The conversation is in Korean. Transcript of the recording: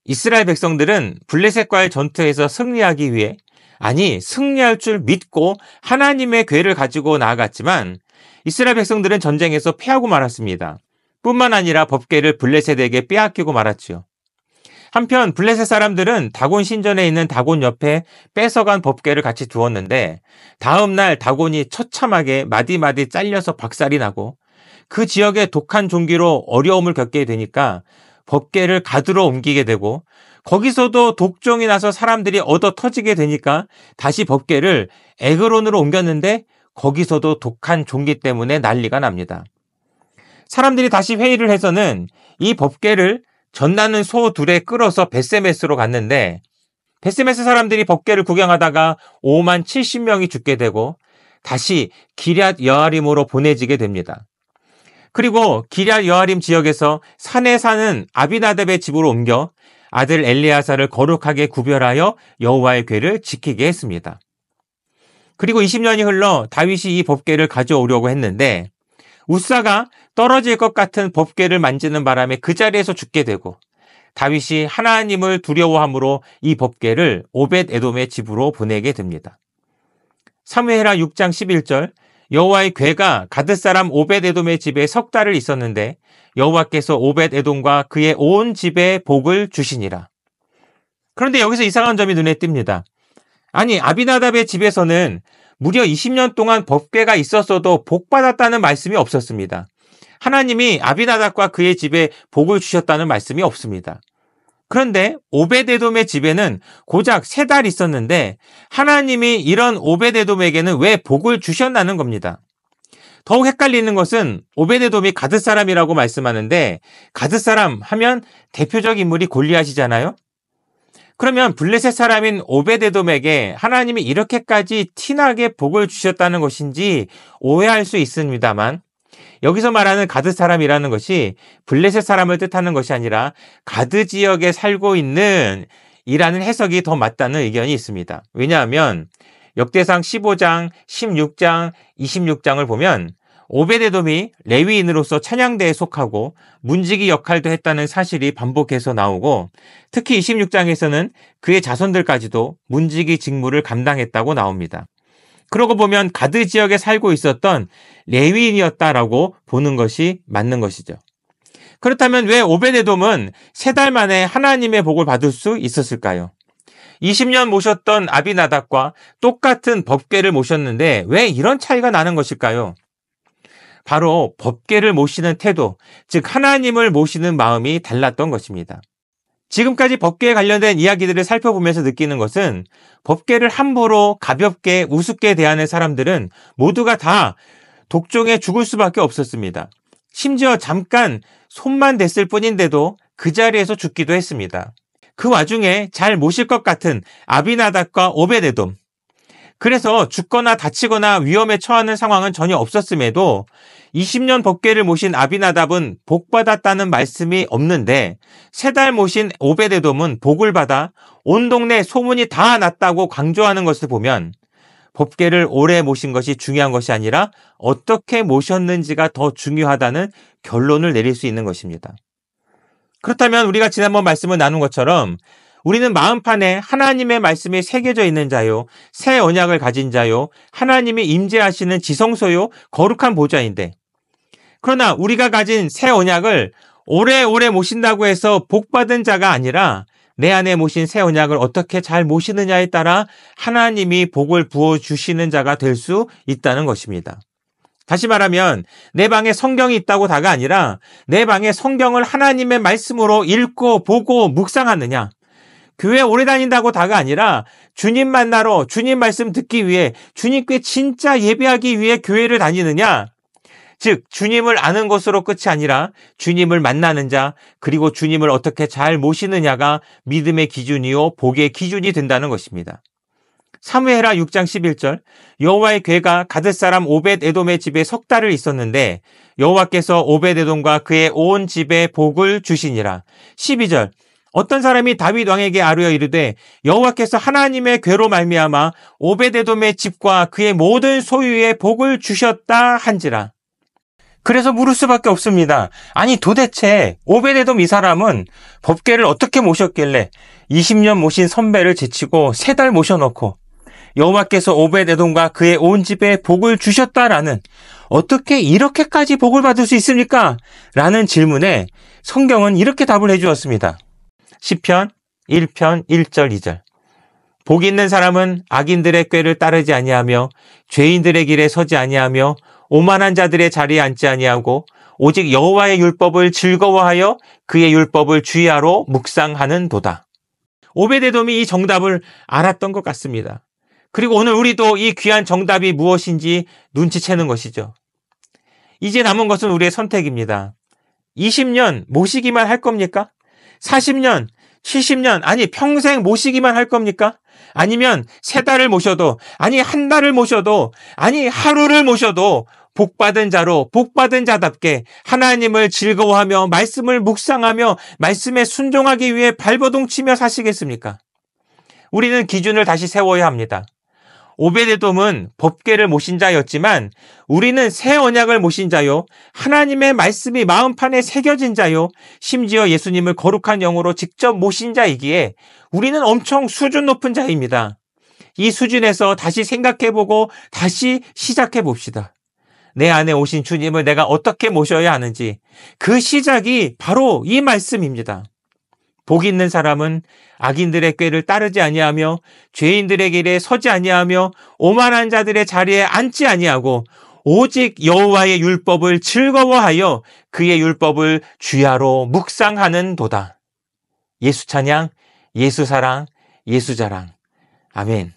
이스라엘 백성들은 블레셋과의 전투에서 승리하기 위해, 아니 승리할 줄 믿고 하나님의 궤를 가지고 나아갔지만 이스라엘 백성들은 전쟁에서 패하고 말았습니다. 뿐만 아니라 법궤를 블레셋에게 빼앗기고 말았지요. 한편 블레셋 사람들은 다곤 신전에 있는 다곤 옆에 뺏어간 법궤를 같이 두었는데 다음 날 다곤이 처참하게 마디마디 잘려서 박살이 나고 그 지역의 독한 종기로 어려움을 겪게 되니까 법궤를 가드로 옮기게 되고 거기서도 독종이 나서 사람들이 얻어 터지게 되니까 다시 법궤를 에그론으로 옮겼는데 거기서도 독한 종기 때문에 난리가 납니다. 사람들이 다시 회의를 해서는 이 법궤를 젖나는 소 둘에 끌어서 벳세메스로 갔는데 벳세메스 사람들이 법궤를 구경하다가 5만 70명이 죽게 되고 다시 기럇 여아림으로 보내지게 됩니다. 그리고 기럇 여아림 지역에서 산에 사는 아비나답의 집으로 옮겨 아들 엘리아사를 거룩하게 구별하여 여호와의 궤를 지키게 했습니다. 그리고 20년이 흘러 다윗이 이 법궤를 가져오려고 했는데 우사가 떨어질 것 같은 법궤를 만지는 바람에 그 자리에서 죽게 되고 다윗이 하나님을 두려워함으로 이 법궤를 오벳 에돔의 집으로 보내게 됩니다. 사무엘하 6장 11절 여호와의 궤가 가드 사람 오벳 에돔의 집에 석 달을 있었는데 여호와께서 오벳 에돔과 그의 온 집에 복을 주시니라. 그런데 여기서 이상한 점이 눈에 띕니다. 아니 아비나답의 집에서는 무려 20년 동안 법궤가 있었어도 복받았다는 말씀이 없었습니다. 하나님이 아비나답과 그의 집에 복을 주셨다는 말씀이 없습니다. 그런데 오벳에돔의 집에는 고작 3달 있었는데 하나님이 이런 오벳에돔에게는 왜 복을 주셨다는 겁니다. 더욱 헷갈리는 것은 오벳에돔이 가드 사람이라고 말씀하는데 가드 사람 하면 대표적 인물이 골리앗이잖아요. 그러면 블레셋 사람인 오벳에돔에게 하나님이 이렇게까지 티나게 복을 주셨다는 것인지 오해할 수 있습니다만 여기서 말하는 가드 사람이라는 것이 블레셋 사람을 뜻하는 것이 아니라 가드 지역에 살고 있는 이라는 해석이 더 맞다는 의견이 있습니다. 왜냐하면 역대상 15장, 16장, 26장을 보면 오벳에돔이 레위인으로서 찬양대에 속하고 문지기 역할도 했다는 사실이 반복해서 나오고 특히 26장에서는 그의 자손들까지도 문지기 직무를 감당했다고 나옵니다. 그러고 보면 가드 지역에 살고 있었던 레위인이었다라고 보는 것이 맞는 것이죠. 그렇다면 왜 오벳에돔은 3달 만에 하나님의 복을 받을 수 있었을까요? 20년 모셨던 아비나답과 똑같은 법궤를 모셨는데 왜 이런 차이가 나는 것일까요? 바로 법궤를 모시는 태도, 즉 하나님을 모시는 마음이 달랐던 것입니다. 지금까지 법궤에 관련된 이야기들을 살펴보면서 느끼는 것은 법궤를 함부로 가볍게 우습게 대하는 사람들은 모두가 다 독종에 죽을 수밖에 없었습니다. 심지어 잠깐 손만 댔을 뿐인데도 그 자리에서 죽기도 했습니다. 그 와중에 잘 모실 것 같은 아비나답과 오벳에돔, 그래서 죽거나 다치거나 위험에 처하는 상황은 전혀 없었음에도 20년 법궤를 모신 아비나답은 복받았다는 말씀이 없는데 3달 모신 오벳에돔은 복을 받아 온 동네 소문이 다 났다고 강조하는 것을 보면 법궤를 오래 모신 것이 중요한 것이 아니라 어떻게 모셨는지가 더 중요하다는 결론을 내릴 수 있는 것입니다. 그렇다면 우리가 지난번 말씀을 나눈 것처럼 우리는 마음판에 하나님의 말씀이 새겨져 있는 자요, 새 언약을 가진 자요, 하나님이 임재하시는 지성소요, 거룩한 보좌인데 그러나 우리가 가진 새 언약을 오래오래 모신다고 해서 복받은 자가 아니라 내 안에 모신 새 언약을 어떻게 잘 모시느냐에 따라 하나님이 복을 부어주시는 자가 될 수 있다는 것입니다. 다시 말하면 내 방에 성경이 있다고 다가 아니라 내 방에 성경을 하나님의 말씀으로 읽고 보고 묵상하느냐, 교회 오래 다닌다고 다가 아니라 주님 만나러 주님 말씀 듣기 위해 주님께 진짜 예배하기 위해 교회를 다니느냐, 즉 주님을 아는 것으로 끝이 아니라 주님을 만나는 자, 그리고 주님을 어떻게 잘 모시느냐가 믿음의 기준이요 복의 기준이 된다는 것입니다. 사무엘하 6장 11절 여호와의 궤가 가드 사람 오벳에돔의 집에 석 달을 있었는데 여호와께서 오벳에돔과 그의 온 집에 복을 주시니라. 12절 어떤 사람이 다윗 왕에게 아뢰어 이르되 여호와께서 하나님의 궤로 말미암아 오벳에돔의 집과 그의 모든 소유에 복을 주셨다 한지라. 그래서 물을 수밖에 없습니다. 아니 도대체 오베데돔 이 사람은 법궤를 어떻게 모셨길래 20년 모신 선배를 제치고 3달 모셔놓고 여호와께서 오베데돔과 그의 온 집에 복을 주셨다라는, 어떻게 이렇게까지 복을 받을 수 있습니까? 라는 질문에 성경은 이렇게 답을 해주었습니다. 시편 1편 1절 2절. 복 있는 사람은 악인들의 꾀를 따르지 아니하며 죄인들의 길에 서지 아니하며 오만한 자들의 자리에 앉지 아니하고 오직 여호와의 율법을 즐거워하여 그의 율법을 주의하러 묵상하는 도다. 오베데돔이 이 정답을 알았던 것 같습니다. 그리고 오늘 우리도 이 귀한 정답이 무엇인지 눈치채는 것이죠. 이제 남은 것은 우리의 선택입니다. 20년 모시기만 할 겁니까? 40년, 70년, 아니 평생 모시기만 할 겁니까? 아니면 3달을 모셔도, 아니 1달을 모셔도, 아니 하루를 모셔도 복받은 자로 복받은 자답게 하나님을 즐거워하며 말씀을 묵상하며 말씀에 순종하기 위해 발버둥 치며 사시겠습니까? 우리는 기준을 다시 세워야 합니다. 오베데돔은 법궤를 모신 자였지만 우리는 새 언약을 모신 자요, 하나님의 말씀이 마음판에 새겨진 자요, 심지어 예수님을 거룩한 영으로 직접 모신 자이기에 우리는 엄청 수준 높은 자입니다. 이 수준에서 다시 생각해보고 다시 시작해봅시다. 내 안에 오신 주님을 내가 어떻게 모셔야 하는지, 그 시작이 바로 이 말씀입니다. 복 있는 사람은 악인들의 꾀를 따르지 아니하며 죄인들의 길에 서지 아니하며 오만한 자들의 자리에 앉지 아니하고 오직 여호와의 율법을 즐거워하여 그의 율법을 주야로 묵상하는 도다. 예수 찬양, 예수 사랑, 예수 자랑. 아멘.